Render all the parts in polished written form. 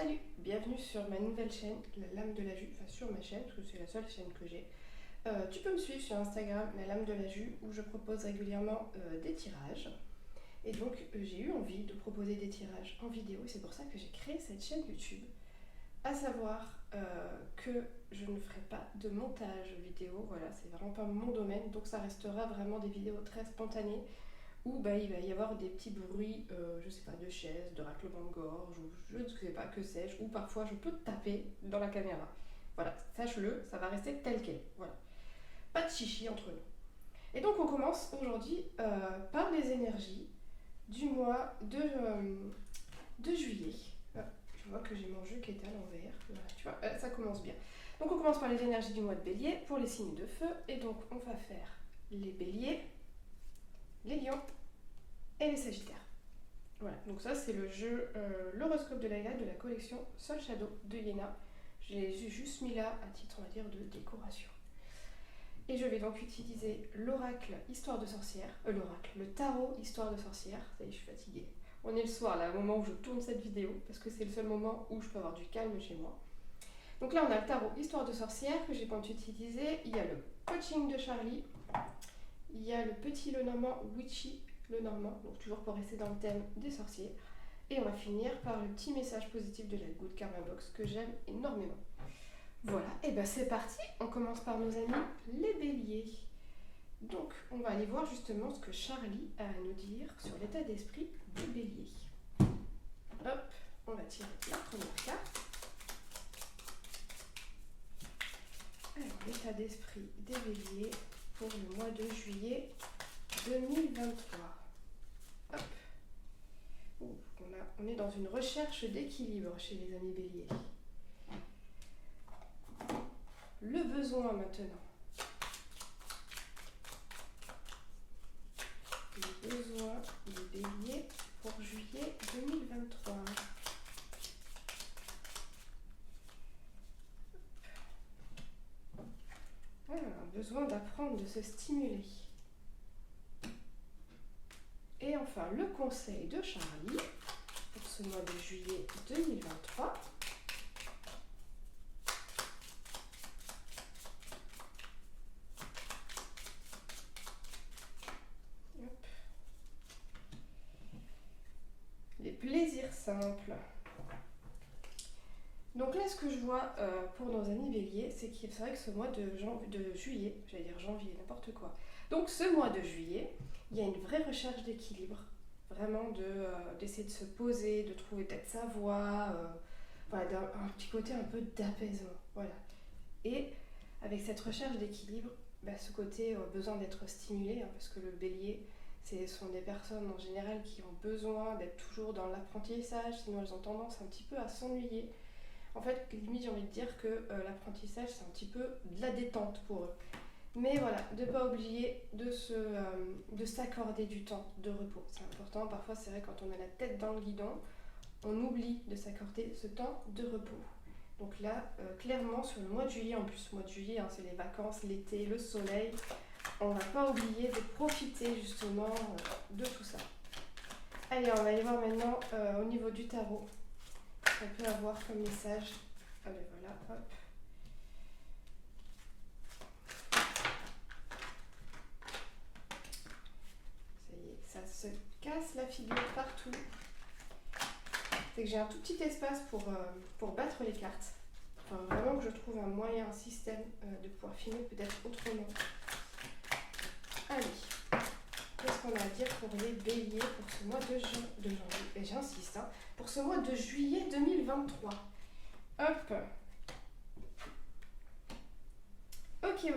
Salut, bienvenue sur ma nouvelle chaîne, La Lame de la Jus, enfin sur ma chaîne, parce que c'est la seule chaîne que j'ai. Tu peux me suivre sur Instagram, La Lame de la Jus, où je propose régulièrement des tirages. Et donc j'ai eu envie de proposer des tirages en vidéo, et c'est pour ça que j'ai créé cette chaîne YouTube. À savoir que je ne ferai pas de montage vidéo, voilà, c'est vraiment pas mon domaine, donc ça restera vraiment des vidéos très spontanées où il va y avoir des petits bruits, je sais pas, de chaises, de raclement de gorge, ou je ne sais pas, que sais-je, ou parfois je peux taper dans la caméra. Voilà, sache-le, ça va rester tel quel. Voilà, pas de chichi entre nous. Et donc on commence aujourd'hui par les énergies du mois de juillet. Ah, je vois que j'ai mon jeu qui est à l'envers. Voilà, tu vois, ça commence bien. Donc on commence par les énergies du mois de bélier pour les signes de feu. Et donc on va faire les béliers, les lions et les sagittaires. Voilà, donc ça c'est le jeu, l'horoscope de Laila de la collection Sol Shadow de Yéna. Je l'ai juste mis là à titre, on va dire, de décoration. Et je vais donc utiliser l'oracle Histoire de sorcière, le tarot Histoire de sorcière. Ça y est, je suis fatiguée. On est le soir là, au moment où je tourne cette vidéo, parce que c'est le seul moment où je peux avoir du calme chez moi. Donc là on a le tarot Histoire de sorcière que j'ai pas utilisé. Il y a le coaching de Charlie. Il y a le petit Lenormand Witchy Lenormand, donc toujours pour rester dans le thème des sorciers. Et on va finir par le petit message positif de la Good Karma Box que j'aime énormément. Voilà, et ben c'est parti, on commence par nos amis les béliers. Donc on va aller voir justement ce que Charlie a à nous dire sur l'état d'esprit des béliers. Hop, on va tirer la première carte. Alors l'état d'esprit des béliers pour le mois de juillet 2023. Hop. On est dans une recherche d'équilibre chez les amis béliers. Le besoin maintenant. Le besoin des béliers pour juillet 2023. Un besoin d'apprendre, de se stimuler. Et enfin, le conseil de Charlie pour ce mois de juillet 2023. Hop. Les plaisirs simples. Donc là, ce que je vois pour nos amis béliers, c'est vrai que ce mois de juillet, j'allais dire janvier, n'importe quoi. Donc ce mois de juillet, il y a une vraie recherche d'équilibre, vraiment d'essayer de se poser, de trouver peut-être sa voie, voilà, un petit côté un peu d'apaisement. Voilà. Et avec cette recherche d'équilibre, ce côté besoin d'être stimulé, parce que le bélier, ce sont des personnes en général qui ont besoin d'être toujours dans l'apprentissage, sinon elles ont tendance un petit peu à s'ennuyer. En fait, limite, j'ai envie de dire que l'apprentissage, c'est un petit peu de la détente pour eux. Mais voilà, de ne pas oublier de s'accorder du temps de repos. C'est important, parfois c'est vrai quand on a la tête dans le guidon, on oublie de s'accorder ce temps de repos. Donc là, clairement, sur le mois de juillet, en plus, le mois de juillet, c'est les vacances, l'été, le soleil, on ne va pas oublier de profiter justement de tout ça. Allez, on va aller voir maintenant au niveau du tarot. Ça peut avoir comme message. Ah ben voilà, hop. Ça y est, ça se casse la figure partout. C'est que j'ai un tout petit espace pour battre les cartes. Enfin, vraiment que je trouve un moyen, un système de pouvoir filmer peut-être autrement. Allez, qu'est-ce qu'on a à dire pour les béliers pour ce mois de janvier? Et j'insiste, pour ce mois de juillet 2023. Hop. Ok.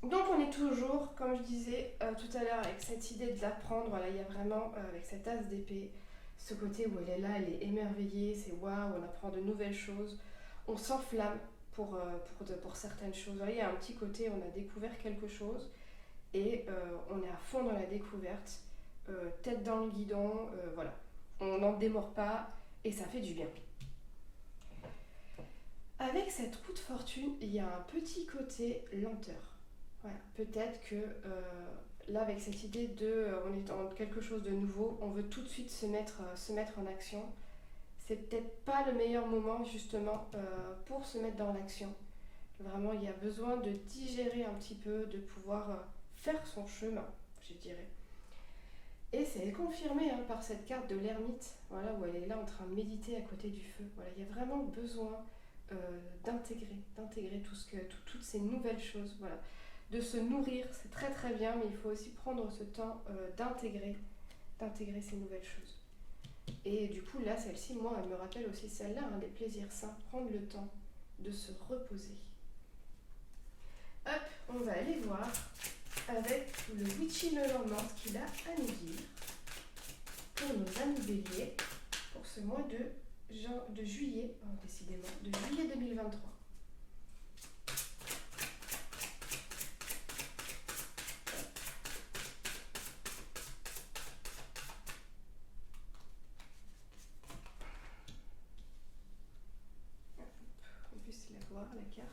Donc on est toujours, comme je disais tout à l'heure, avec cette idée de l'apprendre. Voilà, il y a vraiment, avec cette as d'épée, ce côté où elle est là, elle est émerveillée, c'est waouh, on apprend de nouvelles choses. On s'enflamme pour certaines choses. Voilà, il y a un petit côté, on a découvert quelque chose et on est à fond dans la découverte, tête dans le guidon, voilà. On n'en démord pas et ça fait du bien. Avec cette roue de fortune, il y a un petit côté lenteur. Voilà, peut-être que là, avec cette idée on est dans quelque chose de nouveau, on veut tout de suite se mettre en action. c'est peut-être pas le meilleur moment justement pour se mettre dans l'action. Vraiment, il y a besoin de digérer un petit peu, de pouvoir faire son chemin, je dirais. Et c'est confirmé par cette carte de l'ermite, voilà, où elle est là en train de méditer à côté du feu. Voilà, il y a vraiment besoin d'intégrer toutes ces nouvelles choses. Voilà. De se nourrir, c'est très très bien, mais il faut aussi prendre ce temps d'intégrer ces nouvelles choses. Et du coup, là, celle-ci, moi, elle me rappelle aussi celle-là, des plaisirs sains, prendre le temps de se reposer. Hop, on va aller voir avec le Witchy Lenormand ce qu'il a à nous dire pour nos amis béliers pour ce mois de juillet, décidément, de juillet 2023. On puisse la voir, la carte.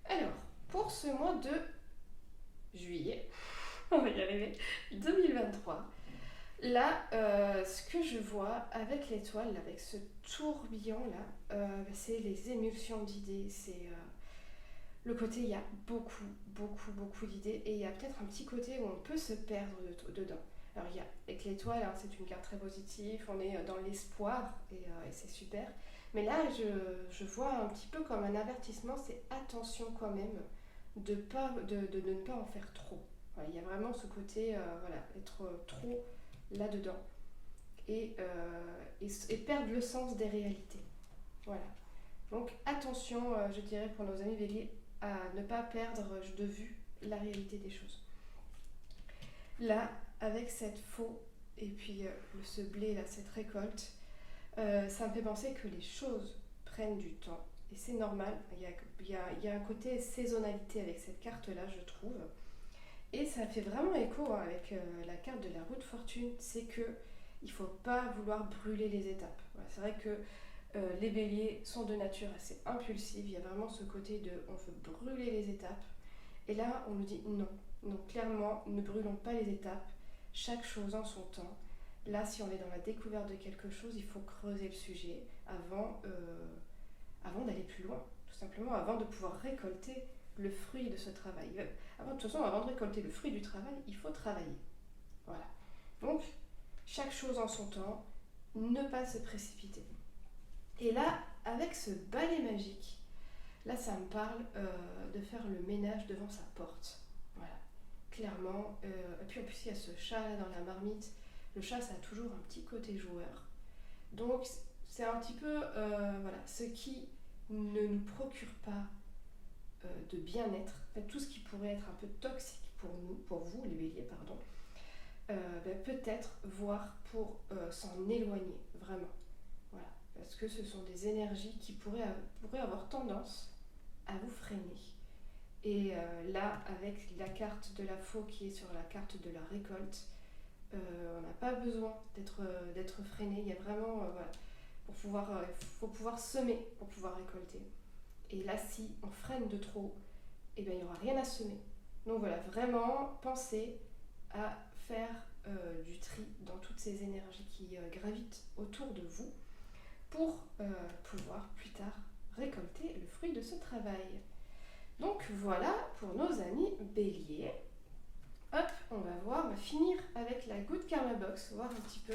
Alors, pour ce mois de juillet, on va y arriver, 2023, là, ce que je vois avec l'étoile, avec ce tourbillon-là, c'est les émulsions d'idées, c'est le côté, il y a beaucoup d'idées, et il y a peut-être un petit côté où on peut se perdre dedans. Alors, il y a, avec l'étoile, c'est une carte très positive, on est dans l'espoir, et c'est super. Mais là, je vois un petit peu comme un avertissement, c'est attention quand même de ne pas en faire trop. Voilà, il y a vraiment ce côté, être trop là-dedans et perdre le sens des réalités. Voilà. Donc attention, je dirais pour nos amis béliers, à ne pas perdre de vue la réalité des choses. Là, avec cette faux et puis ce blé, là, cette récolte, ça me fait penser que les choses prennent du temps. Et c'est normal, il y a un côté saisonnalité avec cette carte-là, je trouve. Et ça fait vraiment écho avec la carte de la roue de fortune, c'est que il ne faut pas vouloir brûler les étapes. Voilà, c'est vrai que les béliers sont de nature assez impulsive, il y a vraiment ce côté de on veut brûler les étapes. Et là, on nous dit non, clairement, ne brûlons pas les étapes, chaque chose en son temps. Là, si on est dans la découverte de quelque chose, il faut creuser le sujet avant d'aller plus loin, tout simplement, avant de pouvoir récolter le fruit de ce travail. De toute façon, avant de récolter le fruit du travail, il faut travailler. Voilà. Donc, chaque chose en son temps, ne pas se précipiter. Et là, avec ce balai magique, là, ça me parle de faire le ménage devant sa porte. Voilà, clairement. Et puis en plus, il y a ce chat là dans la marmite. Le chat, ça a toujours un petit côté joueur. Donc, c'est un petit peu ce qui ne nous procure pas de bien-être. En fait, tout ce qui pourrait être un peu toxique pour vous, les béliers, pardon, peut-être voir pour s'en éloigner, vraiment. Voilà. Parce que ce sont des énergies qui pourraient avoir tendance à vous freiner. Et là, avec la carte de la faux qui est sur la carte de la récolte, on n'a pas besoin d'être freiné. Il y a vraiment, il faut pouvoir semer pour pouvoir récolter. Et là, si on freine de trop, il n'y aura rien à semer. Donc voilà, vraiment, pensez à faire du tri dans toutes ces énergies qui gravitent autour de vous pour pouvoir plus tard récolter le fruit de ce travail. Donc voilà pour nos amis béliers. Hop, on va finir avec la Good Karma Box, voir un petit peu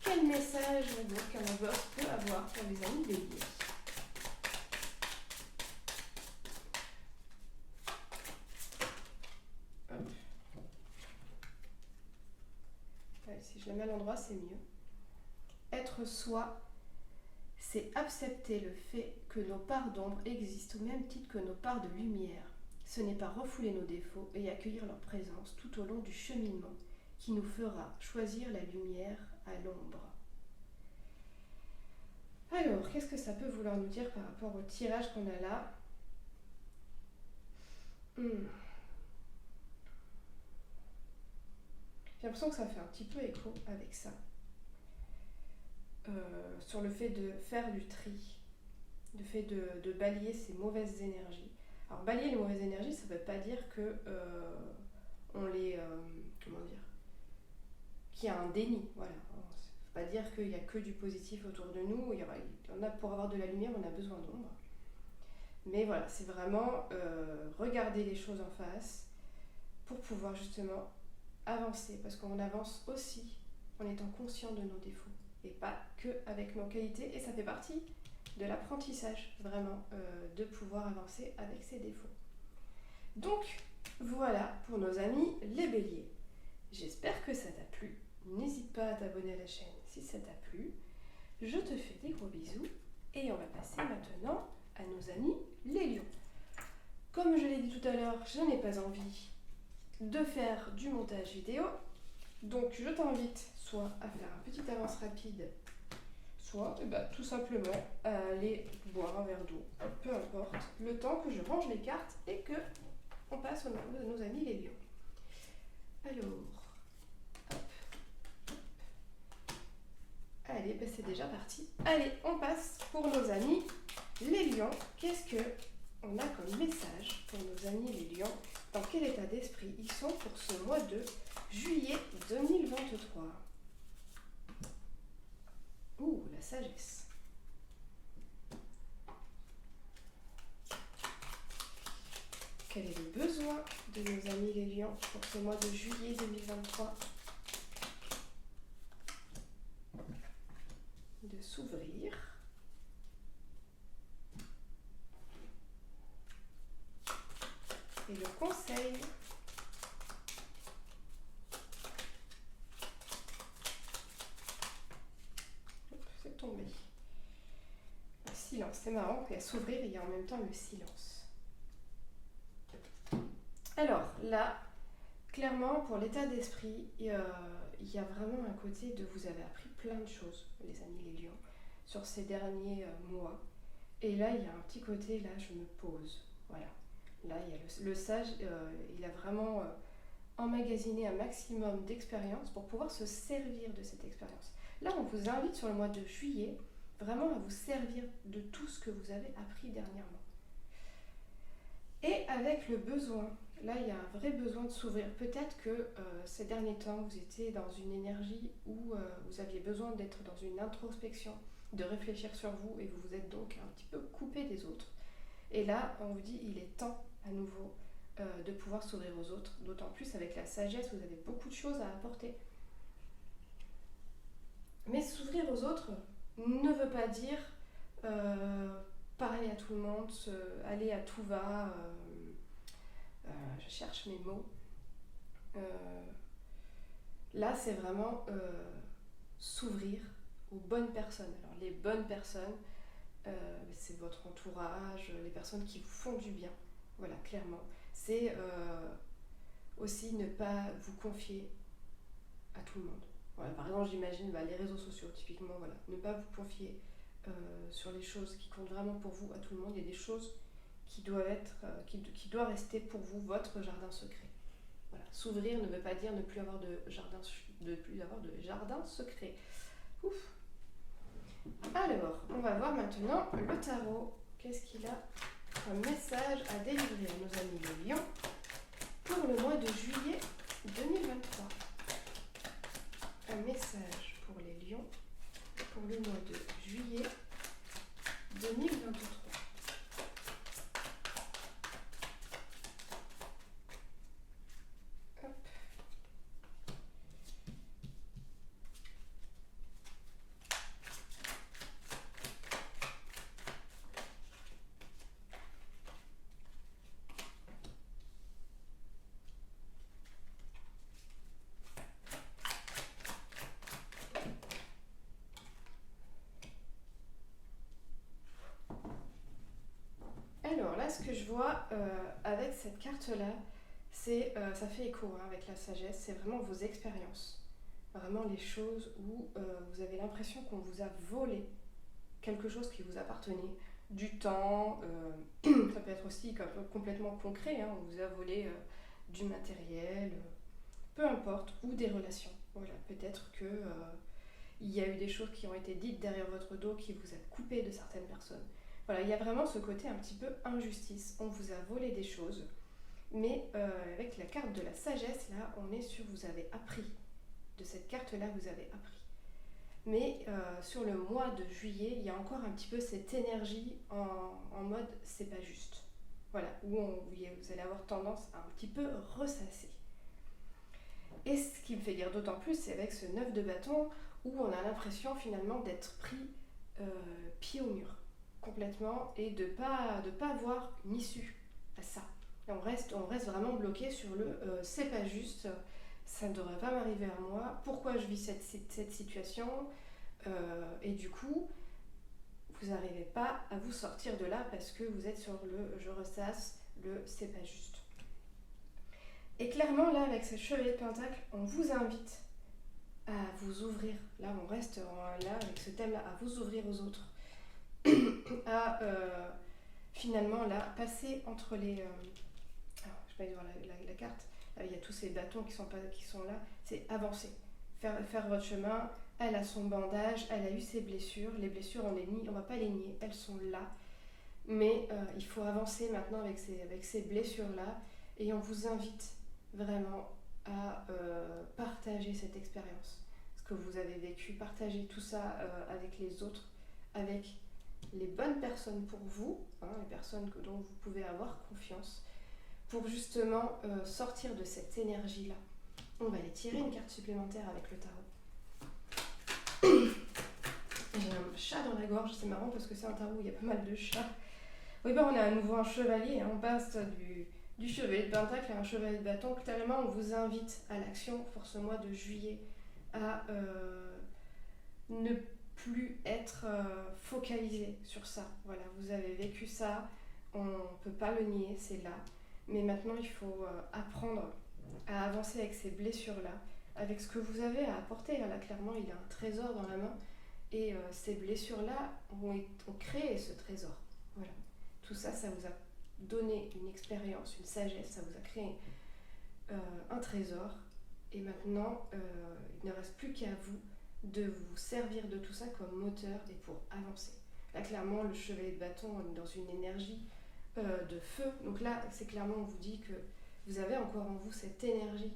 quel message la Good Karma Box peut avoir pour les amis béliers. Hop. Ouais, si je la mets à l'endroit, c'est mieux. Être soi, c'est accepter le fait que nos parts d'ombre existent au même titre que nos parts de lumière. Ce n'est pas refouler nos défauts et accueillir leur présence tout au long du cheminement qui nous fera choisir la lumière à l'ombre. Alors, qu'est-ce que ça peut vouloir nous dire par rapport au tirage qu'on a là? J'ai l'impression que ça fait un petit peu écho avec ça. Sur le fait de faire du tri, le fait de balayer ces mauvaises énergies. Alors balayer les mauvaises énergies, ça ne veut pas dire que on les... comment dire, qu'il y a un déni, voilà. Ça ne veut pas dire qu'il n'y a que du positif autour de nous, il y en a, pour avoir de la lumière, on a besoin d'ombre. Mais voilà, c'est vraiment regarder les choses en face pour pouvoir justement avancer, parce qu'on avance aussi en étant conscient de nos défauts et pas que avec nos qualités, et ça fait partie de l'apprentissage vraiment de pouvoir avancer avec ses défauts. Donc voilà pour nos amis les béliers. J'espère que ça t'a plu. N'hésite pas à t'abonner à la chaîne si ça t'a plu. Je te fais des gros bisous et on va passer maintenant à nos amis les lions. Comme je l'ai dit tout à l'heure, je n'ai pas envie de faire du montage vidéo, donc je t'invite soit à faire une petite avance rapide, soit tout simplement à aller boire un verre d'eau, peu importe, le temps que je range les cartes et que on passe au niveau de nos amis les lions. Alors, hop, hop. Allez, c'est déjà parti. Allez, on passe pour nos amis les lions. Qu'est-ce que on a comme message pour nos amis les lions? Dans quel état d'esprit ils sont pour ce mois de juillet 2023? Ouh, la sagesse. Quel est le besoin de nos amis les lions pour ce mois de juillet 2023? De s'ouvrir. Et le conseil. C'est tombé. Le silence, c'est marrant qu'il y a s'ouvrir et il y a en même temps le silence. Alors là, clairement pour l'état d'esprit, il y a vraiment un côté de vous avez appris plein de choses, les amis les lions, sur ces derniers mois. Et là, il y a un petit côté, là, je me pose. Voilà. Là, il y a le sage, il a vraiment emmagasiné un maximum d'expérience pour pouvoir se servir de cette expérience. Là, on vous invite sur le mois de juillet vraiment à vous servir de tout ce que vous avez appris dernièrement. Et avec le besoin, là, il y a un vrai besoin de s'ouvrir. Peut-être que ces derniers temps, vous étiez dans une énergie où vous aviez besoin d'être dans une introspection, de réfléchir sur vous, et vous vous êtes donc un petit peu coupé des autres. Et là, on vous dit, il est temps à nouveau de pouvoir s'ouvrir aux autres, d'autant plus avec la sagesse, vous avez beaucoup de choses à apporter. Mais s'ouvrir aux autres ne veut pas dire parler à tout le monde, aller à tout va, je cherche mes mots. Là, c'est vraiment s'ouvrir aux bonnes personnes. Alors, les bonnes personnes, c'est votre entourage, les personnes qui vous font du bien. Voilà, clairement. C'est aussi ne pas vous confier à tout le monde. Voilà, par exemple, j'imagine les réseaux sociaux, typiquement, voilà. Ne pas vous confier sur les choses qui comptent vraiment pour vous à tout le monde. Il y a des choses qui doivent être, qui doivent rester pour vous votre jardin secret. Voilà. S'ouvrir ne veut pas dire ne plus avoir de jardin secret. Ouf. Alors, on va voir maintenant le tarot. Qu'est-ce qu'il a comme message à délivrer à nos amis les lions pour le mois de juillet 2023? Un message pour les lions pour le mois de juillet 2023. Hop. Alors là, ce que je vois avec cette carte-là, Ça fait écho hein, avec la sagesse, c'est vraiment vos expériences, vraiment les choses où vous avez l'impression qu'on vous a volé quelque chose qui vous appartenait, du temps, ça peut être aussi complètement concret, hein, on vous a volé du matériel, peu importe, ou des relations. Voilà, peut-être que il y a eu des choses qui ont été dites derrière votre dos qui vous a coupé de certaines personnes. Voilà, il y a vraiment ce côté un petit peu injustice. On vous a volé des choses, mais avec la carte de la sagesse, là, on est sur vous avez appris. De cette carte-là, vous avez appris. Mais sur le mois de juillet, il y a encore un petit peu cette énergie en mode c'est pas juste. Voilà, où vous allez avoir tendance à un petit peu ressasser. Et ce qui me fait dire d'autant plus, c'est avec ce 9 de bâton où on a l'impression finalement d'être pris pied au mur complètement et de pas avoir une issue à ça. Et on reste vraiment bloqué sur le c'est pas juste, ça ne devrait pas m'arriver à moi, pourquoi je vis cette situation et du coup vous n'arrivez pas à vous sortir de là parce que vous êtes sur le je ressasse, le c'est pas juste. Et clairement là avec ce chevalier de pentacle, on vous invite à vous ouvrir. Là on reste là avec ce thème là, à vous ouvrir aux autres, à finalement là passer entre les je vais pas voir la carte, là, il y a tous ces bâtons qui sont là, c'est avancer, faire votre chemin. Elle a son bandage, elle a eu ses blessures, les blessures on va pas les nier, elles sont là, mais il faut avancer maintenant avec ces blessures là, et on vous invite vraiment à partager cette expérience, ce que vous avez vécu, partager tout ça avec les autres, avec les bonnes personnes pour vous, hein, les personnes dont vous pouvez avoir confiance, pour justement sortir de cette énergie-là. On va aller tirer une carte supplémentaire avec le tarot. J'ai un chat dans la gorge, c'est marrant parce que c'est un tarot où il y a pas mal de chats. Oui, on a à nouveau un chevalier, hein, on passe du chevalier de pentacle à un chevalier de bâton. Clairement, on vous invite à l'action pour ce mois de juillet, à ne plus être focalisé sur ça. Voilà, vous avez vécu ça, on ne peut pas le nier, c'est là. Mais maintenant, il faut apprendre à avancer avec ces blessures-là, avec ce que vous avez à apporter. Là, clairement, il y a un trésor dans la main. Et ces blessures-là ont créé ce trésor. Voilà. Tout ça, ça vous a donné une expérience, une sagesse, ça vous a créé un trésor. Et maintenant, il ne reste plus qu'à vous de vous servir de tout ça comme moteur et pour avancer. Là, clairement, le chevalier de bâton, on est dans une énergie de feu. Donc là, c'est clairement, on vous dit que vous avez encore en vous cette énergie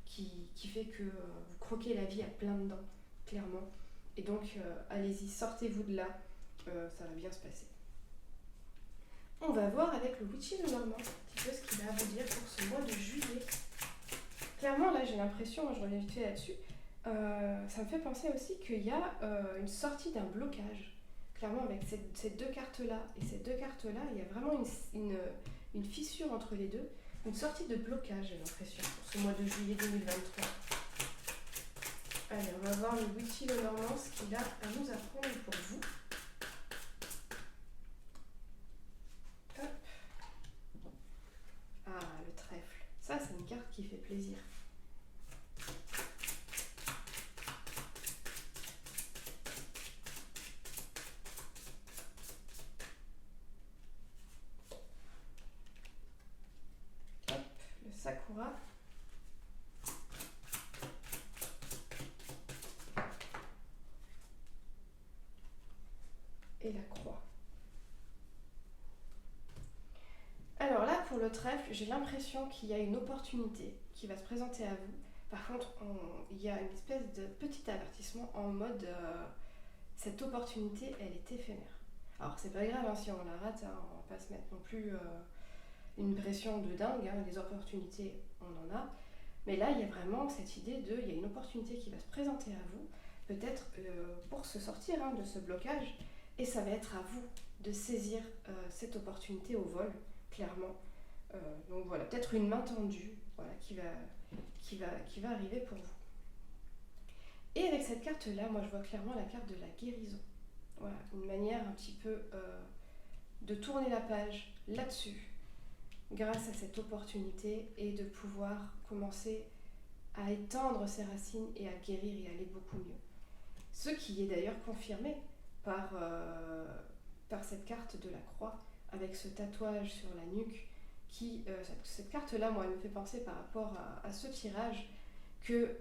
qui fait que vous croquez la vie à plein dedans, clairement. Et donc, allez-y, sortez-vous de là, ça va bien se passer. On va voir avec le Witchy de Normand, un petit peu ce qu'il a à vous dire pour ce mois de juillet. Clairement, là, j'ai l'impression, je reviens vite fait là-dessus, ça me fait penser aussi qu'il y a une sortie d'un blocage. Clairement, avec ces deux cartes-là et ces deux cartes-là, il y a vraiment une fissure entre les deux, une sortie de blocage, j'ai l'impression, pour ce mois de juillet 2023. Allez, on va voir le Witchy Lenormand, ce qu'il a à nous apprendre pour vous. Hop. Ah, le trèfle. Ça, c'est une carte qui fait plaisir. Hop, le Sakura. Et la croix. Alors là, pour le trèfle, j'ai l'impression qu'il y a une opportunité qui va se présenter à vous. Par contre, il y a une espèce de petit avertissement en mode cette opportunité, elle est éphémère. Alors c'est pas grave hein, si on la rate, hein, on va pas se mettre non plus une pression de dingue, hein, des opportunités, on en a. Mais là, il y a vraiment cette idée il y a une opportunité qui va se présenter à vous, peut-être pour se sortir hein, de ce blocage. Et ça va être à vous de saisir cette opportunité au vol, clairement. Donc voilà, peut-être une main tendue voilà, qui va arriver pour vous. Et avec cette carte-là, moi je vois clairement la carte de la guérison. Voilà, une manière un petit peu de tourner la page là-dessus grâce à cette opportunité et de pouvoir commencer à étendre ses racines et à guérir et aller beaucoup mieux. Ce qui est d'ailleurs confirmé par cette carte de la croix, avec ce tatouage sur la nuque, cette carte-là, moi, elle me fait penser par rapport à ce tirage, que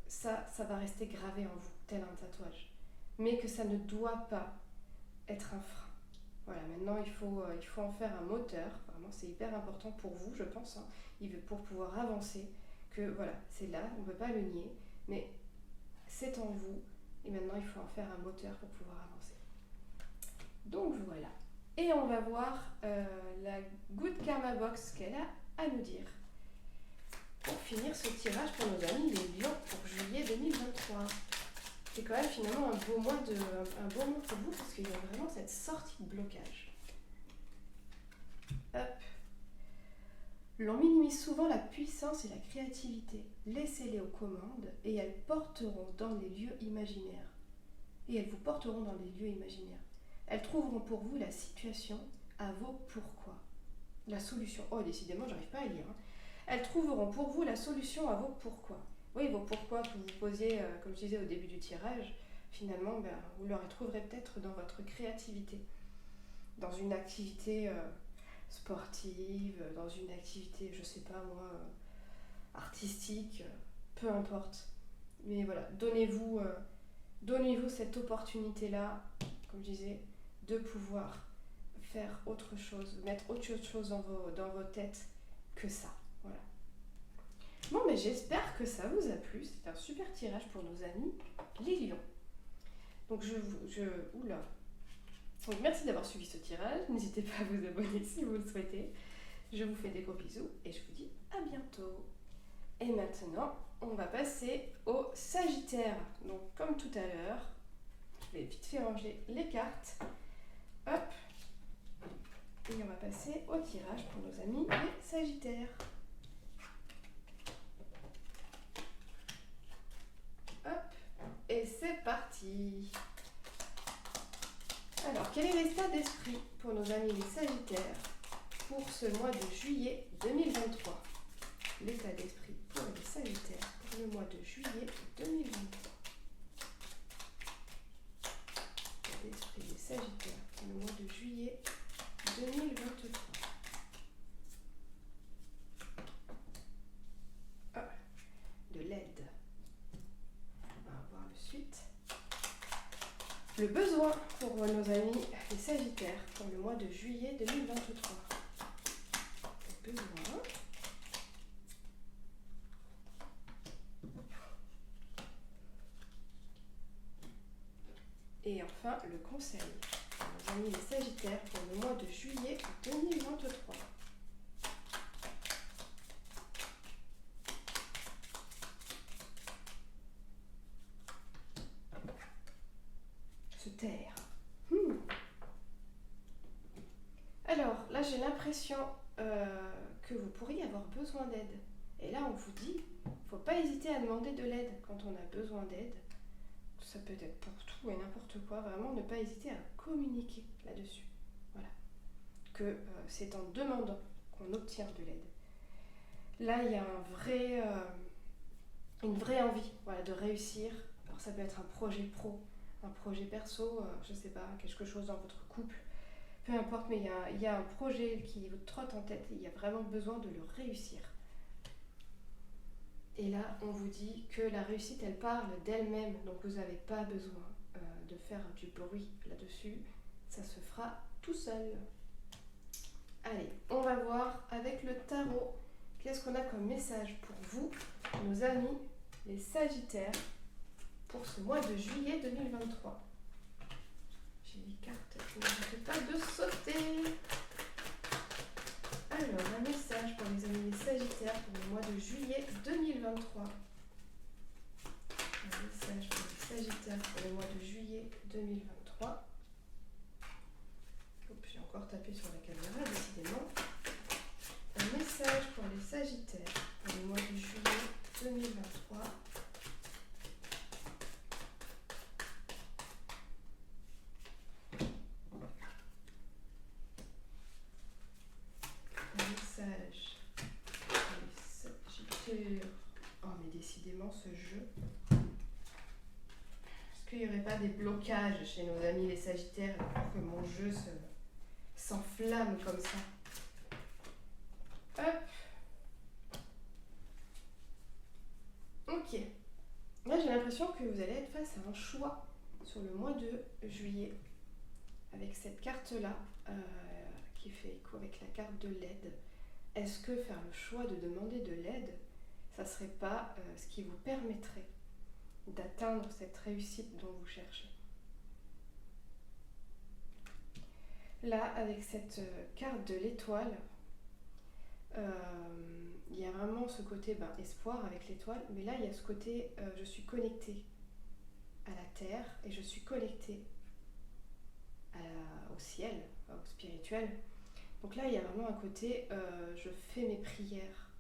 ça va rester gravé en vous, tel un tatouage. Mais que ça ne doit pas être un frein. Voilà, maintenant il faut en faire un moteur. Vraiment, c'est hyper important pour vous, je pense, hein, pour pouvoir avancer. Que voilà, c'est là, on ne peut pas le nier, mais c'est en vous. Et maintenant, il faut en faire un moteur pour pouvoir avancer. Donc voilà. Et on va voir la Good Karma Box qu'elle a à nous dire. Pour finir ce tirage pour nos amis les lions pour juillet 2023. C'est quand même finalement un beau mois pour vous parce qu'il y a vraiment cette sortie de blocage. Hop. L'on minimise souvent la puissance et la créativité. Laissez-les aux commandes et elles porteront dans les lieux imaginaires. Et elles vous porteront dans les lieux imaginaires. Elles trouveront pour vous la situation à vos pourquoi. La solution. Oh, décidément, j'arrive pas à lire. Hein. Elles trouveront pour vous la solution à vos pourquoi. Oui, vos pourquoi que vous posiez, comme je disais au début du tirage, finalement, vous le retrouverez peut-être dans votre créativité. Dans une activité sportive, dans une activité, je sais pas moi, artistique, peu importe. Mais voilà, donnez-vous cette opportunité-là, comme je disais, de pouvoir faire autre chose, mettre autre chose dans vos têtes que ça. Voilà. Bon, mais j'espère que ça vous a plu. C'est un super tirage pour nos amis les lions. Donc oula. Donc merci d'avoir suivi ce tirage. N'hésitez pas à vous abonner si vous le souhaitez. Je vous fais des gros bisous et je vous dis à bientôt. Et maintenant, on va passer au Sagittaire. Donc comme tout à l'heure, je vais vite fait ranger les cartes. Hop. Et on va passer au tirage pour nos amis les Sagittaires. Hop. Et c'est parti. Alors, quel est l'état d'esprit pour nos amis les Sagittaires pour ce mois de juillet 2023? L'état d'esprit pour les Sagittaires pour le mois de juillet 2023. L'état d'esprit des Sagittaires pour le mois de juillet 2023. Ah, de l'aide. On va voir le suite. Le besoin pour nos amis les Sagittaires pour le mois de juillet 2023. Le besoin. Et enfin, le conseil pour nos amis les Sagittaires pour le mois de juillet 2023. Se taire. Alors, là, j'ai l'impression que vous pourriez avoir besoin d'aide. Et là, on vous dit, il ne faut pas hésiter à demander de l'aide quand on a besoin d'aide. Ça peut être pour tout et n'importe quoi. Vraiment, ne pas hésiter à communiquer là-dessus. Voilà. Que c'est en demandant qu'on obtient de l'aide. Là, il y a une vraie envie, voilà, de réussir. Alors, ça peut être un projet pro, un projet perso, je sais pas, quelque chose dans votre couple. Peu importe, mais il y a un projet qui vous trotte en tête et il y a vraiment besoin de le réussir. Et là, on vous dit que la réussite, elle parle d'elle-même, donc vous n'avez pas besoin de faire du bruit là-dessus. Ça se fera tout seul. Allez, on va voir avec le tarot, qu'est-ce qu'on a comme message pour vous, nos amis, les Sagittaires, pour ce mois de juillet 2023. J'ai les cartes qui n'arrêtent pas de sauter. Alors, un message pour les amis les Sagittaires pour le mois de juillet 2023. Un message pour les Sagittaires pour le mois de juillet 2023. Oups, j'ai encore tapé sur la caméra, décidément. Un message pour les Sagittaires pour le mois de juillet 2023. Un qu'il n'y aurait pas des blocages chez nos amis les Sagittaires pour que mon jeu s'enflamme comme ça. Hop. Ok. Là, j'ai l'impression que vous allez être face à un choix sur le mois de juillet avec cette carte-là qui fait écho avec la carte de l'aide. Est-ce que faire le choix de demander de l'aide, ça ne serait pas ce qui vous permettrait d'atteindre cette réussite dont vous cherchez? Là, avec cette carte de l'étoile, il y a vraiment ce côté espoir avec l'étoile, mais là il y a ce côté je suis connectée à la terre et je suis connectée au ciel, au spirituel. Donc là il y a vraiment un côté je fais mes prières,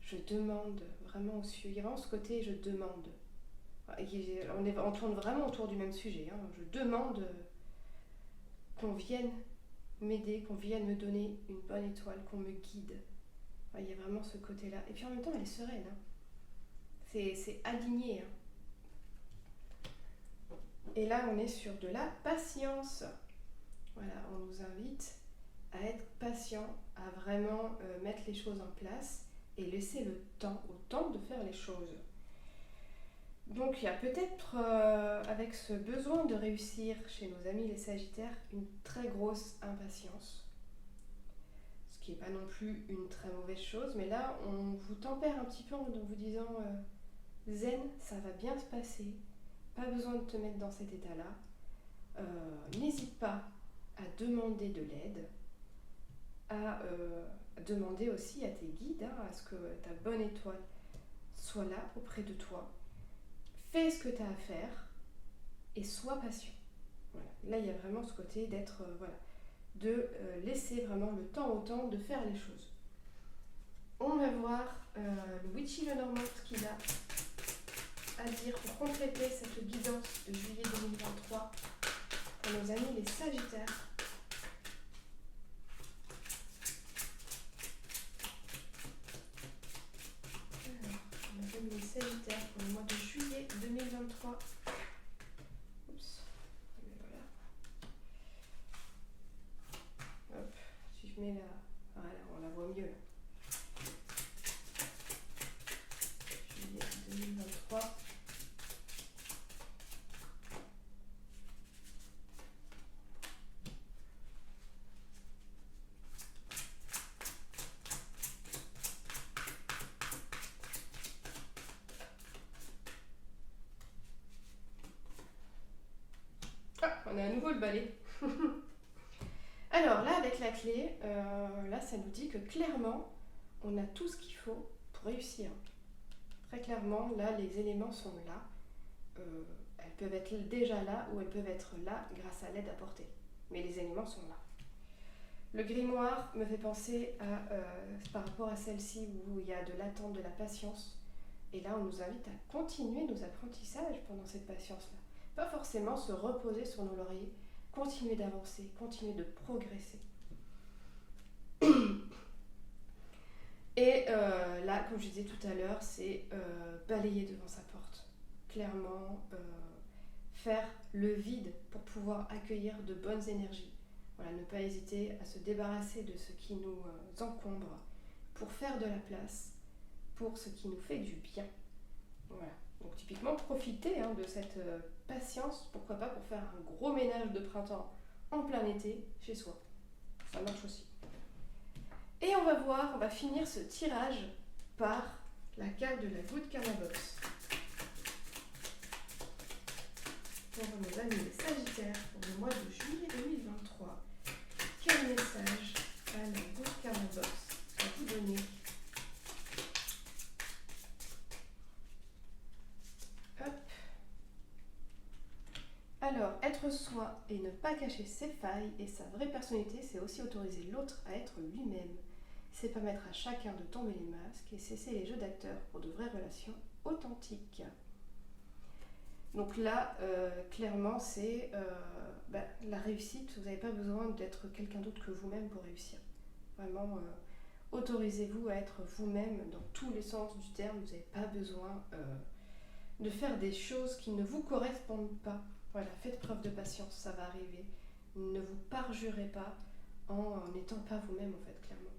je demande vraiment au ciel. Il y a vraiment ce côté je demande. On tourne vraiment autour du même sujet. Hein. Je demande qu'on vienne m'aider, qu'on vienne me donner une bonne étoile, qu'on me guide. Il y a vraiment ce côté-là. Et puis en même temps, elle est sereine. Hein. C'est aligné. Hein. Et là, on est sur de la patience. Voilà, on nous invite à être patient, à vraiment mettre les choses en place et laisser le temps au temps de faire les choses. Donc il y a peut-être, avec ce besoin de réussir chez nos amis les Sagittaires, une très grosse impatience. Ce qui n'est pas non plus une très mauvaise chose, mais là on vous tempère un petit peu en vous disant zen, ça va bien se passer, pas besoin de te mettre dans cet état-là, n'hésite pas à demander de l'aide, à demander aussi à tes guides, à ce que ta bonne étoile soit là auprès de toi, fais ce que tu as à faire et sois patient. Voilà. Là il y a vraiment ce côté d'être de laisser vraiment le temps au temps de faire les choses. On va voir le Witchy Lenormand qu'il a à dire pour compléter cette guidance de juillet 2023 pour nos amis les Sagittaires. Alors, nos amis les Sagittaires pour le mois de juillet 2023. Oups, voilà. Hop, si je mets la... Voilà, on la voit mieux là. Juillet 2023. Ah, on a à nouveau le balai. Alors là, avec la clé, là, ça nous dit que clairement, on a tout ce qu'il faut pour réussir. Très clairement, là, les éléments sont là. Elles peuvent être déjà là ou elles peuvent être là grâce à l'aide apportée. Mais les éléments sont là. Le grimoire me fait penser par rapport à celle-ci où il y a de l'attente, de la patience. Et là, on nous invite à continuer nos apprentissages pendant cette patience-là. Pas forcément se reposer sur nos lauriers, continuer d'avancer, continuer de progresser. Et là, comme je disais tout à l'heure, c'est balayer devant sa porte. Clairement, faire le vide pour pouvoir accueillir de bonnes énergies. Voilà, ne pas hésiter à se débarrasser de ce qui nous encombre pour faire de la place pour ce qui nous fait du bien. Voilà. Donc typiquement, profitez de cette patience, pourquoi pas pour faire un gros ménage de printemps en plein été chez soi. Ça marche aussi. Et on va finir ce tirage par la carte de la Good Karma Box. Pour nos amis les Sagittaires, pour le mois de juillet 2023, quel message a la Good Karma Box à vous donner? Hop. Alors, être soi et ne pas cacher ses failles et sa vraie personnalité, c'est aussi autoriser l'autre à être lui-même. C'est permettre à chacun de tomber les masques et cesser les jeux d'acteurs pour de vraies relations authentiques. Donc là, clairement, c'est la réussite. Vous n'avez pas besoin d'être quelqu'un d'autre que vous-même pour réussir. Vraiment, autorisez-vous à être vous-même dans tous les sens du terme. Vous n'avez pas besoin de faire des choses qui ne vous correspondent pas. Voilà, faites preuve de patience, ça va arriver. Ne vous parjurez pas en n'étant pas vous-même en fait, clairement.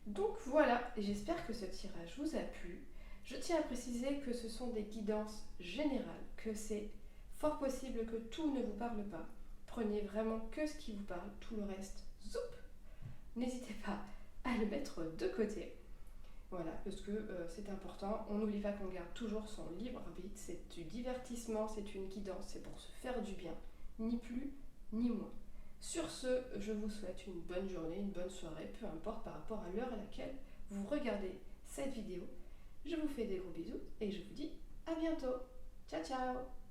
Donc voilà, j'espère que ce tirage vous a plu. Je tiens à préciser que ce sont des guidances générales, que c'est fort possible que tout ne vous parle pas. Prenez vraiment que ce qui vous parle, tout le reste, zoup, n'hésitez pas à le mettre de côté. Voilà, parce que c'est important. On n'oublie pas qu'on garde toujours son libre arbitre. C'est du divertissement, c'est une guidance, c'est pour se faire du bien, ni plus ni moins. Sur ce, je vous souhaite une bonne journée, une bonne soirée, peu importe par rapport à l'heure à laquelle vous regardez cette vidéo. Je vous fais des gros bisous et je vous dis à bientôt. Ciao ciao!